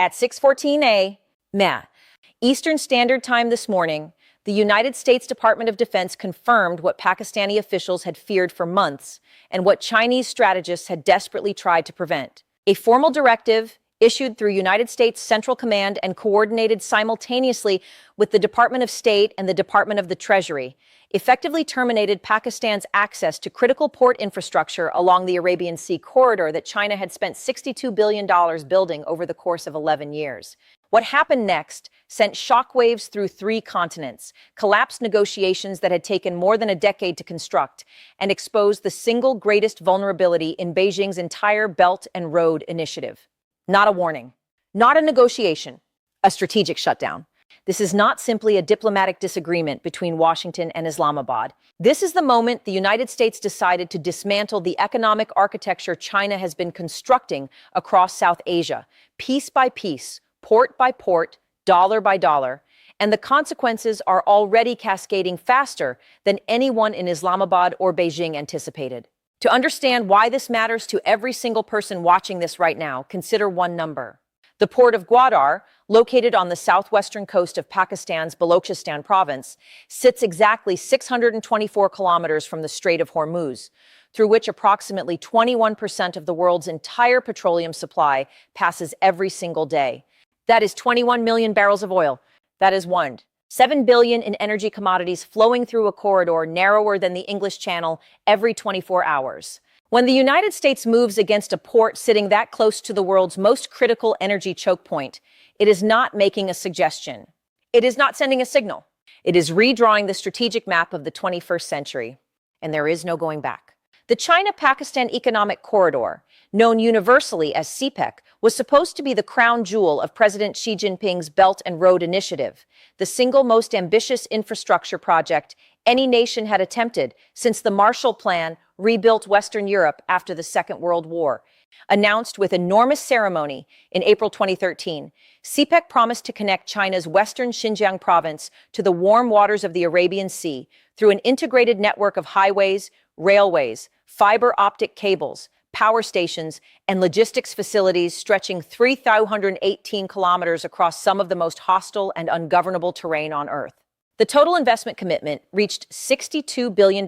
At 6:14 a.m. Eastern Standard Time this morning, the United States Department of Defense confirmed what Pakistani officials had feared for months and what Chinese strategists had desperately tried to prevent. A formal directive issued through United States Central Command and coordinated simultaneously with the Department of State and the Department of the Treasury, effectively terminated Pakistan's access to critical port infrastructure along the Arabian Sea corridor that China had spent $62 billion building over the course of 11 years. What happened next sent shockwaves through 3 continents, collapsed negotiations that had taken more than a decade to construct, and exposed the single greatest vulnerability in Beijing's entire Belt and Road Initiative. Not a warning, not a negotiation, a strategic shutdown. This is not simply a diplomatic disagreement between Washington and Islamabad. This is the moment the United States decided to dismantle the economic architecture China has been constructing across South Asia, piece by piece, port by port, dollar by dollar, and the consequences are already cascading faster than anyone in Islamabad or Beijing anticipated. To understand why this matters to every single person watching this right now, consider one number. The port of Gwadar, located on the southwestern coast of Pakistan's Balochistan province, sits exactly 624 kilometers from the Strait of Hormuz, through which approximately 21% of the world's entire petroleum supply passes every single day. That is 21 million barrels of oil. That is 7 billion in energy commodities flowing through a corridor narrower than the English Channel every 24 hours. When the United States moves against a port sitting that close to the world's most critical energy choke point, it is not making a suggestion. It is not sending a signal. It is redrawing the strategic map of the 21st century, and there is no going back. The China-Pakistan Economic Corridor, known universally as CPEC, was supposed to be the crown jewel of President Xi Jinping's Belt and Road Initiative, the single most ambitious infrastructure project any nation had attempted since the Marshall Plan rebuilt Western Europe after the Second World War. Announced with enormous ceremony in April 2013, CPEC promised to connect China's western Xinjiang province to the warm waters of the Arabian Sea through an integrated network of highways, railways, fiber optic cables, power stations, and logistics facilities stretching 3,318 kilometers across some of the most hostile and ungovernable terrain on Earth. The total investment commitment reached $62 billion,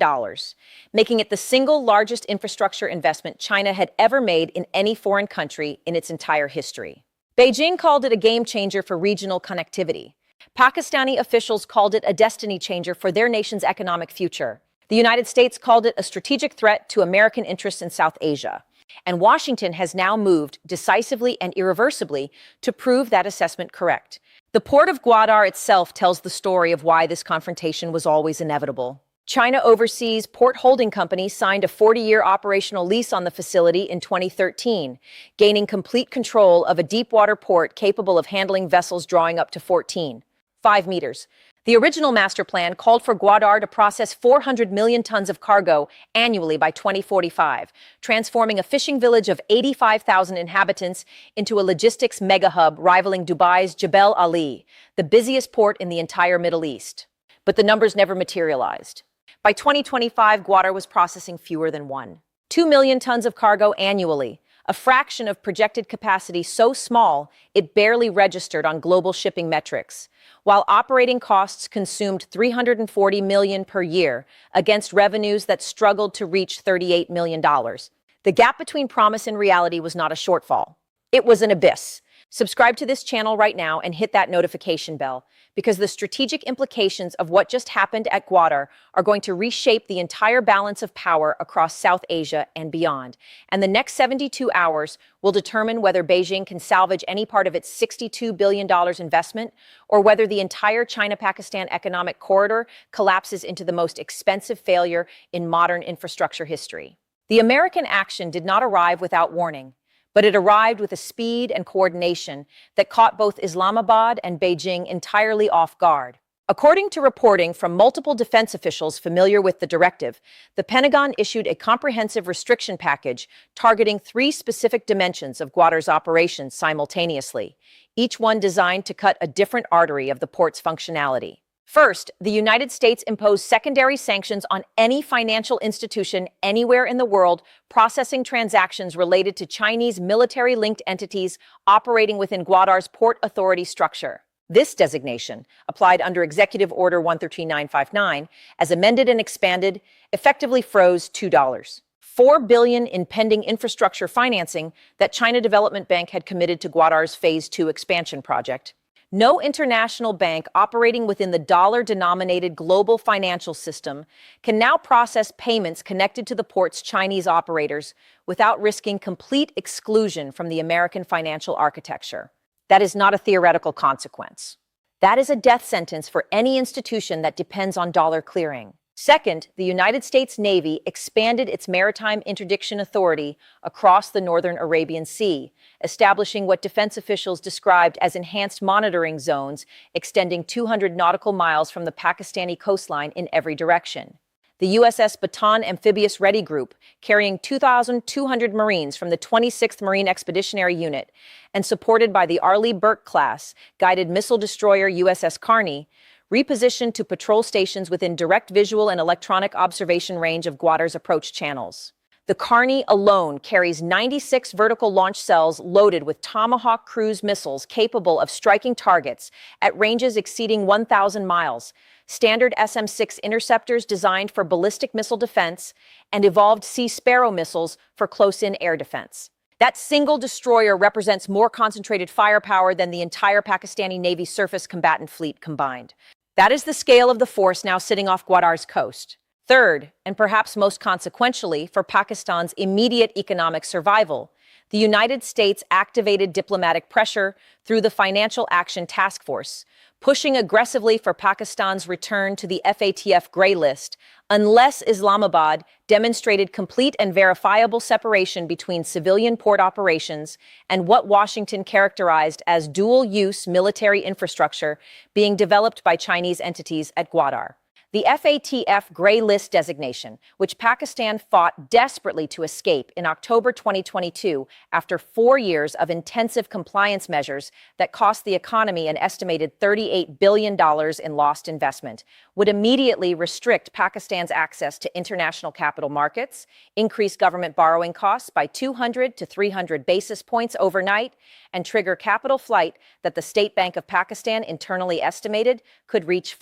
making it the single largest infrastructure investment China had ever made in any foreign country in its entire history. Beijing called it a game changer for regional connectivity. Pakistani officials called it a destiny changer for their nation's economic future. The United States called it a strategic threat to American interests in South Asia. And Washington has now moved decisively and irreversibly to prove that assessment correct. The port of Gwadar itself tells the story of why this confrontation was always inevitable. China Overseas Port Holding Company signed a 40-year operational lease on the facility in 2013, gaining complete control of a deepwater port capable of handling vessels drawing up to 14.5 meters. The original master plan called for Gwadar to process 400 million tons of cargo annually by 2045, transforming a fishing village of 85,000 inhabitants into a logistics mega-hub rivaling Dubai's Jebel Ali, the busiest port in the entire Middle East. But the numbers never materialized. By 2025, Gwadar was processing fewer than 1.2 million tons of cargo annually, a fraction of projected capacity so small it barely registered on global shipping metrics, while operating costs consumed $340 million per year against revenues that struggled to reach $38 million. The gap between promise and reality was not a shortfall. It was an abyss. Subscribe to this channel right now and hit that notification bell, because the strategic implications of what just happened at Gwadar are going to reshape the entire balance of power across South Asia and beyond. And the next 72 hours will determine whether Beijing can salvage any part of its $62 billion investment, or whether the entire China-Pakistan economic corridor collapses into the most expensive failure in modern infrastructure history. The American action did not arrive without warning, but it arrived with a speed and coordination that caught both Islamabad and Beijing entirely off guard. According to reporting from multiple defense officials familiar with the directive, the Pentagon issued a comprehensive restriction package targeting 3 specific dimensions of Gwadar's operations simultaneously, each one designed to cut a different artery of the port's functionality. First, the United States imposed secondary sanctions on any financial institution anywhere in the world processing transactions related to Chinese military-linked entities operating within Guadar's Port Authority structure. This designation, applied under Executive Order 113959, as amended and expanded, effectively froze $4 billion in pending infrastructure financing that China Development Bank had committed to Guadar's Phase 2 expansion project. No international bank operating within the dollar-denominated global financial system can now process payments connected to the port's Chinese operators without risking complete exclusion from the American financial architecture. That is not a theoretical consequence. That is a death sentence for any institution that depends on dollar clearing. Second, the United States Navy expanded its maritime interdiction authority across the northern Arabian Sea, establishing what defense officials described as enhanced monitoring zones extending 200 nautical miles from the Pakistani coastline in every direction. The USS Bataan Amphibious Ready Group, carrying 2,200 Marines from the 26th Marine Expeditionary Unit and supported by the Arleigh Burke-class guided missile destroyer USS Carney, repositioned to patrol stations within direct visual and electronic observation range of Guadar's approach channels. The Carney alone carries 96 vertical launch cells loaded with Tomahawk cruise missiles capable of striking targets at ranges exceeding 1,000 miles, standard SM-6 interceptors designed for ballistic missile defense, and evolved Sea Sparrow missiles for close-in air defense. That single destroyer represents more concentrated firepower than the entire Pakistani Navy surface combatant fleet combined. That is the scale of the force now sitting off Guadar's coast. Third, and perhaps most consequentially for Pakistan's immediate economic survival, the United States activated diplomatic pressure through the Financial Action Task Force, pushing aggressively for Pakistan's return to the FATF gray list unless Islamabad demonstrated complete and verifiable separation between civilian port operations and what Washington characterized as dual-use military infrastructure being developed by Chinese entities at Guadar. The FATF gray list designation, which Pakistan fought desperately to escape in October 2022 after 4 years of intensive compliance measures that cost the economy an estimated $38 billion in lost investment, would immediately restrict Pakistan's access to international capital markets, increase government borrowing costs by 200 to 300 basis points overnight, and trigger capital flight that the State Bank of Pakistan internally estimated could reach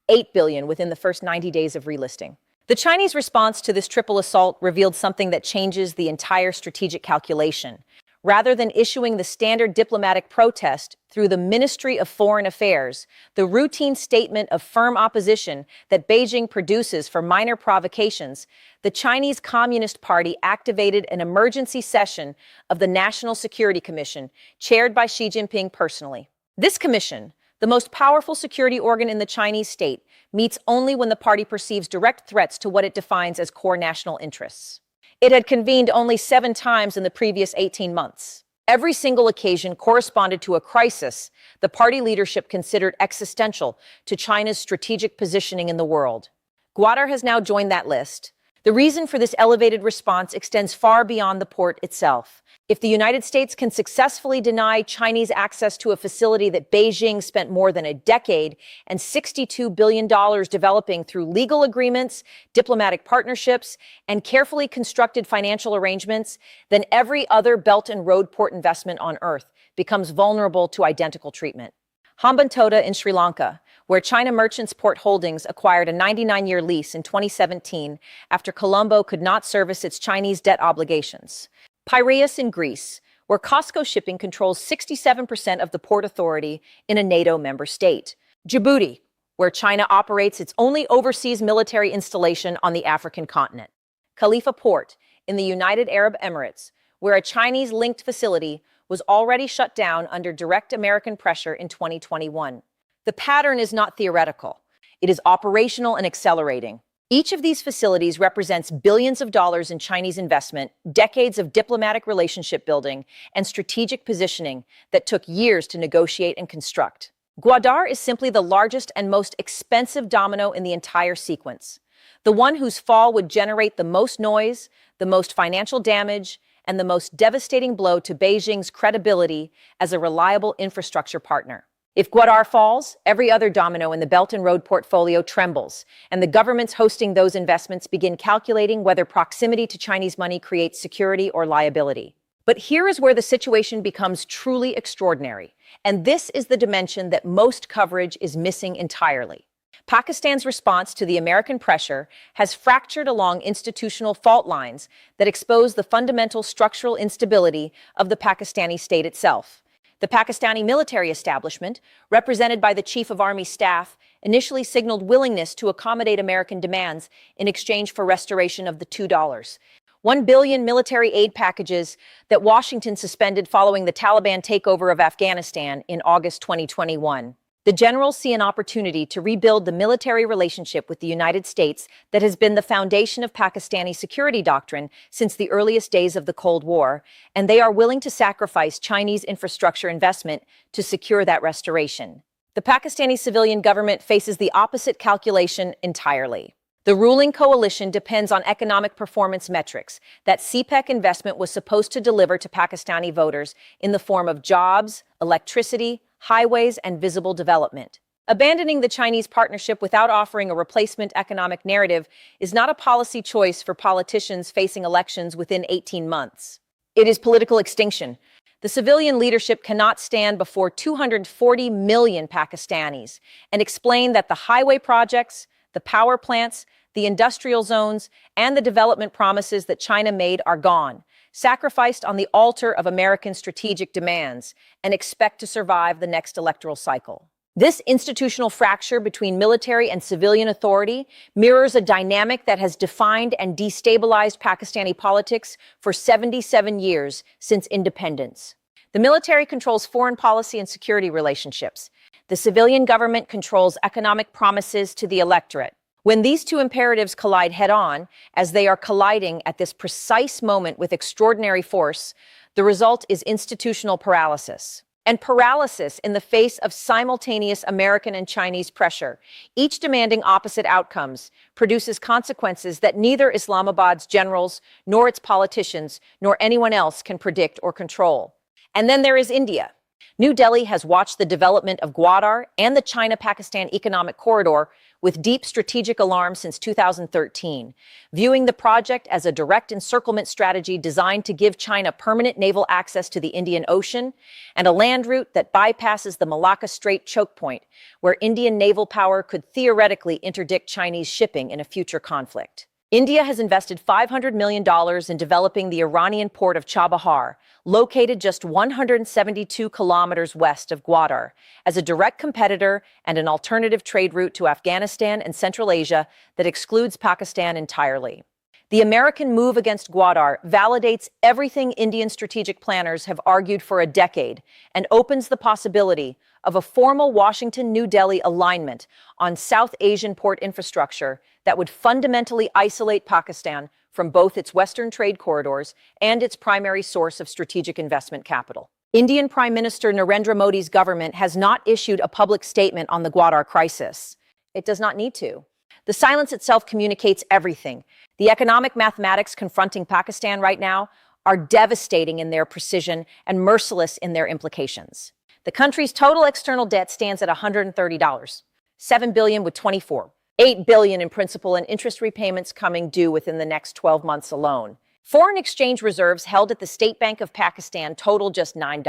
$8 billion within the first 90 days of relisting. The Chinese response to this triple assault revealed something that changes the entire strategic calculation. Rather than issuing the standard diplomatic protest through the Ministry of Foreign Affairs, the routine statement of firm opposition that Beijing produces for minor provocations, the Chinese Communist Party activated an emergency session of the National Security Commission, chaired by Xi Jinping personally. This commission, the most powerful security organ in the Chinese state, meets only when the party perceives direct threats to what it defines as core national interests. It had convened only 7 times in the previous 18 months. Every single occasion corresponded to a crisis the party leadership considered existential to China's strategic positioning in the world. Guadar has now joined that list. The reason for this elevated response extends far beyond the port itself. If the United States can successfully deny Chinese access to a facility that Beijing spent more than a decade and $62 billion developing through legal agreements, diplomatic partnerships, and carefully constructed financial arrangements, then every other Belt and Road port investment on Earth becomes vulnerable to identical treatment. Hambantota in Sri Lanka, where China Merchants Port Holdings acquired a 99-year lease in 2017 after Colombo could not service its Chinese debt obligations. Piraeus in Greece, where COSCO Shipping controls 67% of the port authority in a NATO member state. Djibouti, where China operates its only overseas military installation on the African continent. Khalifa Port in the United Arab Emirates, where a Chinese-linked facility was already shut down under direct American pressure in 2021. The pattern is not theoretical. It is operational and accelerating. Each of these facilities represents billions of dollars in Chinese investment, decades of diplomatic relationship building, and strategic positioning that took years to negotiate and construct. Guadar is simply the largest and most expensive domino in the entire sequence, the one whose fall would generate the most noise, the most financial damage, and the most devastating blow to Beijing's credibility as a reliable infrastructure partner. If Guadar falls, every other domino in the Belt and Road portfolio trembles, and the governments hosting those investments begin calculating whether proximity to Chinese money creates security or liability. But here is where the situation becomes truly extraordinary, and this is the dimension that most coverage is missing entirely. Pakistan's response to the American pressure has fractured along institutional fault lines that expose the fundamental structural instability of the Pakistani state itself. The Pakistani military establishment, represented by the Chief of Army Staff, initially signaled willingness to accommodate American demands in exchange for restoration of the $1 billion military aid packages that Washington suspended following the Taliban takeover of Afghanistan in August 2021. The generals see an opportunity to rebuild the military relationship with the United States that has been the foundation of Pakistani security doctrine since the earliest days of the Cold War, and they are willing to sacrifice Chinese infrastructure investment to secure that restoration. The Pakistani civilian government faces the opposite calculation entirely. The ruling coalition depends on economic performance metrics that CPEC investment was supposed to deliver to Pakistani voters in the form of jobs, electricity, highways, and visible development. Abandoning the Chinese partnership without offering a replacement economic narrative is not a policy choice for politicians facing elections within 18 months. It is political extinction. The civilian leadership cannot stand before 240 million Pakistanis and explain that the highway projects, the power plants, the industrial zones, and the development promises that China made are gone, sacrificed on the altar of American strategic demands, and expect to survive the next electoral cycle. This institutional fracture between military and civilian authority mirrors a dynamic that has defined and destabilized Pakistani politics for 77 years since independence. The military controls foreign policy and security relationships. The civilian government controls economic promises to the electorate. When these two imperatives collide head-on, as they are colliding at this precise moment with extraordinary force, the result is institutional paralysis. And paralysis in the face of simultaneous American and Chinese pressure, each demanding opposite outcomes, produces consequences that neither Islamabad's generals, nor its politicians, nor anyone else can predict or control. And then there is India. New Delhi has watched the development of Gwadar and the China-Pakistan economic corridor with deep strategic alarm since 2013, viewing the project as a direct encirclement strategy designed to give China permanent naval access to the Indian Ocean and a land route that bypasses the Malacca Strait choke point, where Indian naval power could theoretically interdict Chinese shipping in a future conflict. India has invested $500 million in developing the Iranian port of Chabahar, located just 172 kilometers west of Gwadar, as a direct competitor and an alternative trade route to Afghanistan and Central Asia that excludes Pakistan entirely. The American move against Gwadar validates everything Indian strategic planners have argued for a decade and opens the possibility of a formal Washington-New Delhi alignment on South Asian port infrastructure that would fundamentally isolate Pakistan from both its Western trade corridors and its primary source of strategic investment capital. Indian Prime Minister Narendra Modi's government has not issued a public statement on the Gwadar crisis. It does not need to. The silence itself communicates everything. The economic mathematics confronting Pakistan right now are devastating in their precision and merciless in their implications. The country's total external debt stands at $130, $7 billion with 24, $8 billion in principal and interest repayments coming due within the next 12 months alone. Foreign exchange reserves held at the State Bank of Pakistan total just $9,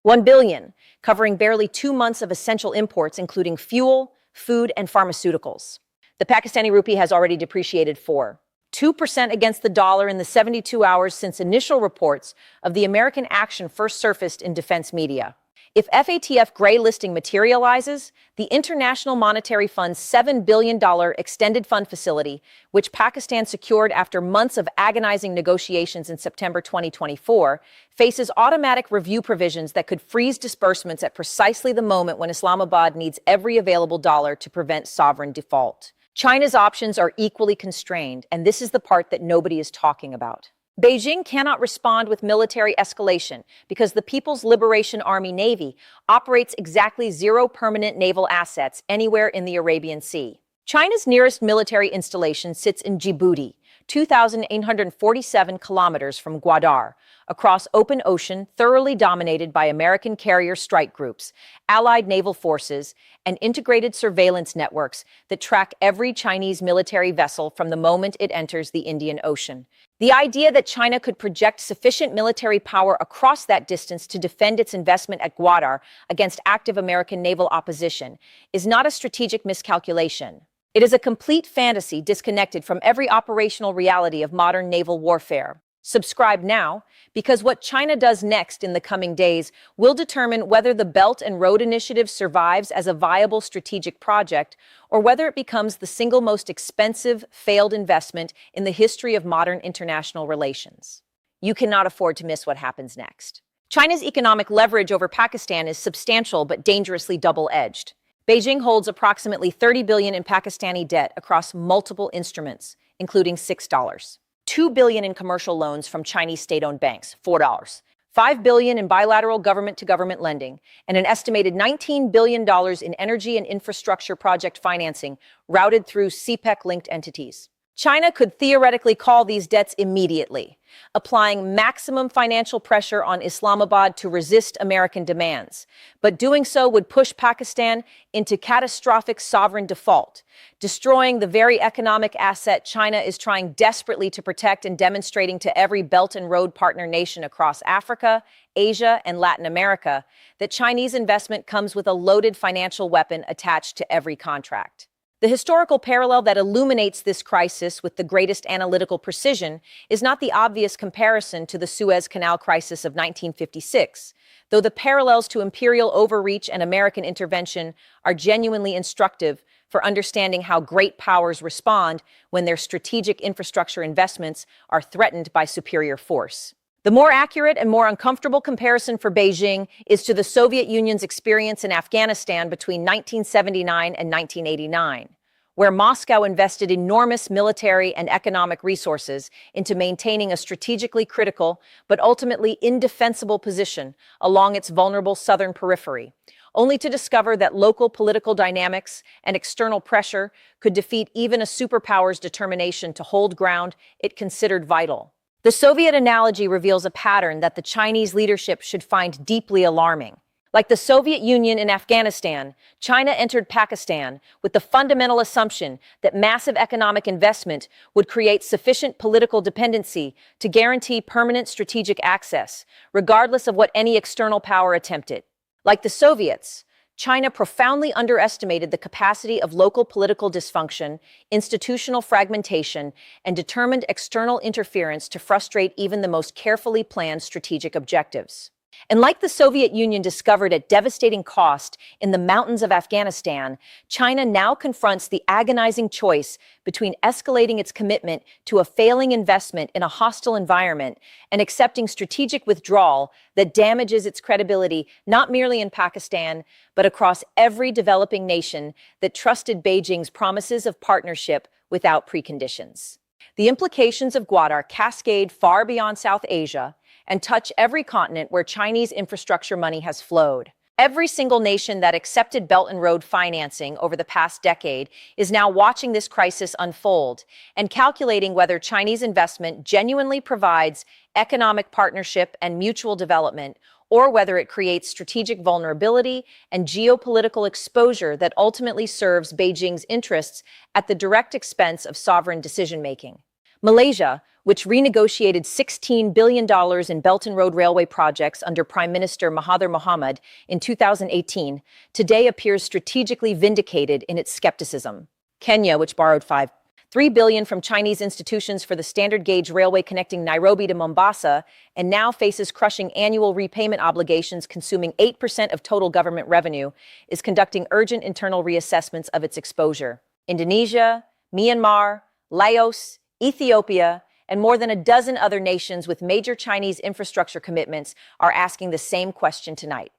$1 billion, covering barely 2 months of essential imports, including fuel, food, and pharmaceuticals. The Pakistani rupee has already depreciated 2% against the dollar in the 72 hours since initial reports of the American action first surfaced in defense media. If FATF gray listing materializes, the International Monetary Fund's $7 billion extended fund facility, which Pakistan secured after months of agonizing negotiations in September 2024, faces automatic review provisions that could freeze disbursements at precisely the moment when Islamabad needs every available dollar to prevent sovereign default. China's options are equally constrained, and this is the part that nobody is talking about. Beijing cannot respond with military escalation because the People's Liberation Army Navy operates exactly 0 permanent naval assets anywhere in the Arabian Sea. China's nearest military installation sits in Djibouti, 2,847 kilometers from Gwadar, across open ocean thoroughly dominated by American carrier strike groups, allied naval forces, and integrated surveillance networks that track every Chinese military vessel from the moment it enters the Indian Ocean. The idea that China could project sufficient military power across that distance to defend its investment at Gwadar against active American naval opposition is not a strategic miscalculation. It is a complete fantasy disconnected from every operational reality of modern naval warfare. Subscribe now, because what China does next in the coming days will determine whether the Belt and Road Initiative survives as a viable strategic project or whether it becomes the single most expensive failed investment in the history of modern international relations. You cannot afford to miss what happens next. China's economic leverage over Pakistan is substantial but dangerously double-edged. Beijing holds approximately $30 billion in Pakistani debt across multiple instruments, including $6. $2 billion in commercial loans from Chinese state-owned banks, $4. $5 billion in bilateral government-to-government lending, and an estimated $19 billion in energy and infrastructure project financing routed through CPEC-linked entities. China could theoretically call these debts immediately, applying maximum financial pressure on Islamabad to resist American demands. But doing so would push Pakistan into catastrophic sovereign default, destroying the very economic asset China is trying desperately to protect and demonstrating to every Belt and Road partner nation across Africa, Asia, and Latin America that Chinese investment comes with a loaded financial weapon attached to every contract. The historical parallel that illuminates this crisis with the greatest analytical precision is not the obvious comparison to the Suez Canal crisis of 1956, though the parallels to imperial overreach and American intervention are genuinely instructive for understanding how great powers respond when their strategic infrastructure investments are threatened by superior force. The more accurate and more uncomfortable comparison for Beijing is to the Soviet Union's experience in Afghanistan between 1979 and 1989, where Moscow invested enormous military and economic resources into maintaining a strategically critical but ultimately indefensible position along its vulnerable southern periphery, only to discover that local political dynamics and external pressure could defeat even a superpower's determination to hold ground it considered vital. The Soviet analogy reveals a pattern that the Chinese leadership should find deeply alarming. Like the Soviet Union in Afghanistan, China entered Pakistan with the fundamental assumption that massive economic investment would create sufficient political dependency to guarantee permanent strategic access, regardless of what any external power attempted. Like the Soviets, China profoundly underestimated the capacity of local political dysfunction, institutional fragmentation, and determined external interference to frustrate even the most carefully planned strategic objectives. And like the Soviet Union discovered at devastating cost in the mountains of Afghanistan, China now confronts the agonizing choice between escalating its commitment to a failing investment in a hostile environment and accepting strategic withdrawal that damages its credibility not merely in Pakistan, but across every developing nation that trusted Beijing's promises of partnership without preconditions. The implications of Gwadar cascade far beyond South Asia and touch every continent where Chinese infrastructure money has flowed. Every single nation that accepted Belt and Road financing over the past decade is now watching this crisis unfold and calculating whether Chinese investment genuinely provides economic partnership and mutual development, or whether it creates strategic vulnerability and geopolitical exposure that ultimately serves Beijing's interests at the direct expense of sovereign decision-making. Malaysia, which renegotiated $16 billion in Belt and Road Railway projects under Prime Minister Mahathir Mohamad in 2018, today appears strategically vindicated in its skepticism. Kenya, which borrowed $3 billion from Chinese institutions for the standard gauge railway connecting Nairobi to Mombasa, and now faces crushing annual repayment obligations consuming 8% of total government revenue, is conducting urgent internal reassessments of its exposure. Indonesia, Myanmar, Laos, Ethiopia, and more than a dozen other nations with major Chinese infrastructure commitments are asking the same question tonight.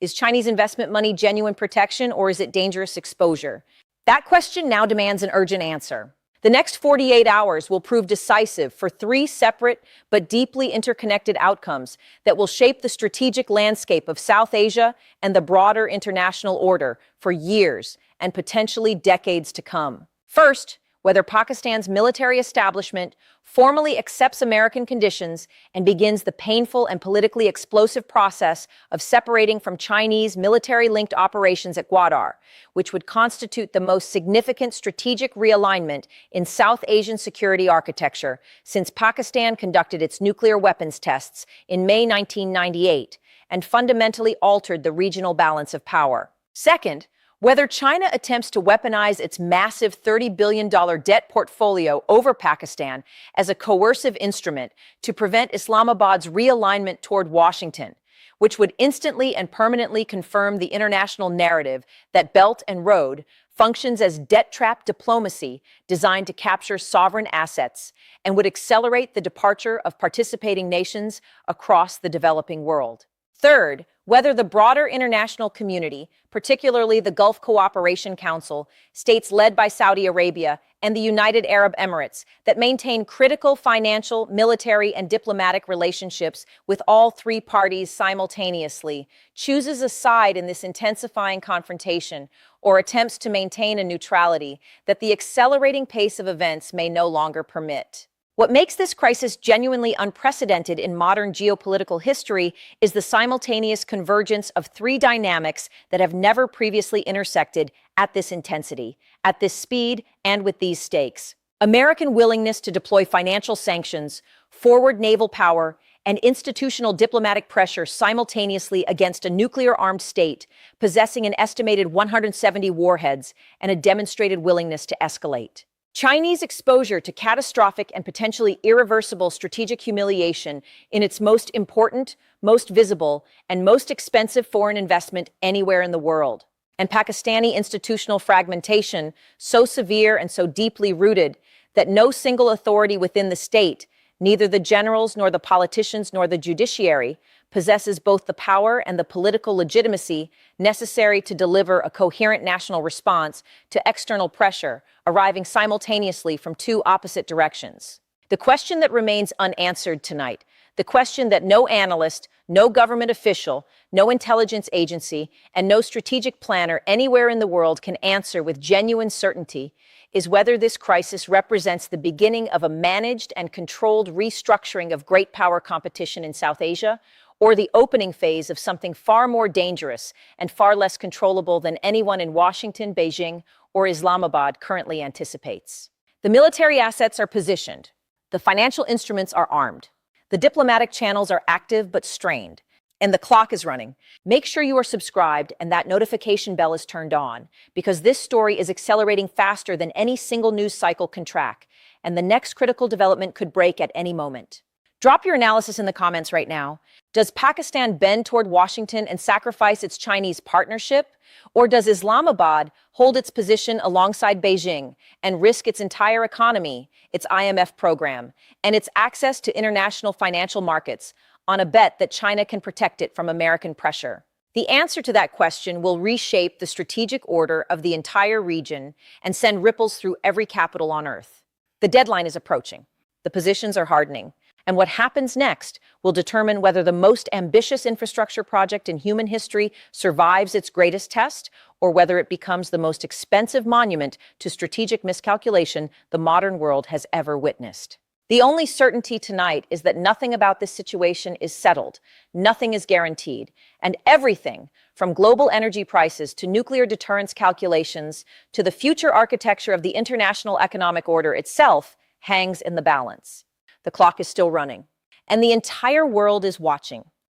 Is Chinese investment money genuine protection, or is it dangerous exposure? That question now demands an urgent answer. The next 48 hours will prove decisive for three separate but deeply interconnected outcomes that will shape the strategic landscape of South Asia and the broader international order for years and potentially decades to come. First, whether Pakistan's military establishment formally accepts American conditions and begins the painful and politically explosive process of separating from Chinese military-linked operations at Gwadar, which would constitute the most significant strategic realignment in South Asian security architecture since Pakistan conducted its nuclear weapons tests in May 1998 and fundamentally altered the regional balance of power. Second, whether China attempts to weaponize its massive $30 billion debt portfolio over Pakistan as a coercive instrument to prevent Islamabad's realignment toward Washington, which would instantly and permanently confirm the international narrative that Belt and Road functions as debt trap diplomacy designed to capture sovereign assets and would accelerate the departure of participating nations across the developing world. Third, whether the broader international community, particularly the Gulf Cooperation Council, states led by Saudi Arabia and the United Arab Emirates that maintain critical financial, military, and diplomatic relationships with all three parties simultaneously, chooses a side in this intensifying confrontation or attempts to maintain a neutrality that the accelerating pace of events may no longer permit. What makes this crisis genuinely unprecedented in modern geopolitical history is the simultaneous convergence of three dynamics that have never previously intersected at this intensity, at this speed, and with these stakes. American willingness to deploy financial sanctions, forward naval power, and institutional diplomatic pressure simultaneously against a nuclear-armed state possessing an estimated 170 warheads and a demonstrated willingness to escalate. Chinese exposure to catastrophic and potentially irreversible strategic humiliation in its most important, most visible, and most expensive foreign investment anywhere in the world. And Pakistani institutional fragmentation, so severe and so deeply rooted that no single authority within the state, neither the generals nor the politicians nor the judiciary, possesses both the power and the political legitimacy necessary to deliver a coherent national response to external pressure arriving simultaneously from two opposite directions. The question that remains unanswered tonight, the question that no analyst, no government official, no intelligence agency, and no strategic planner anywhere in the world can answer with genuine certainty, is whether this crisis represents the beginning of a managed and controlled restructuring of great power competition in South Asia, or the opening phase of something far more dangerous and far less controllable than anyone in Washington, Beijing, or Islamabad currently anticipates. The military assets are positioned. The financial instruments are armed. The diplomatic channels are active but strained. And the clock is running. Make sure you are subscribed and that notification bell is turned on, because this story is accelerating faster than any single news cycle can track, and the next critical development could break at any moment. Drop your analysis in the comments right now. Does Pakistan bend toward Washington and sacrifice its Chinese partnership? Or does Islamabad hold its position alongside Beijing and risk its entire economy, its IMF program, and its access to international financial markets on a bet that China can protect it from American pressure? The answer to that question will reshape the strategic order of the entire region and send ripples through every capital on Earth. The deadline is approaching. The positions are hardening. And what happens next will determine whether the most ambitious infrastructure project in human history survives its greatest test, or whether it becomes the most expensive monument to strategic miscalculation the modern world has ever witnessed. The only certainty tonight is that nothing about this situation is settled, nothing is guaranteed, and everything, from global energy prices to nuclear deterrence calculations to the future architecture of the international economic order itself, hangs in the balance. The clock is still running, and the entire world is watching.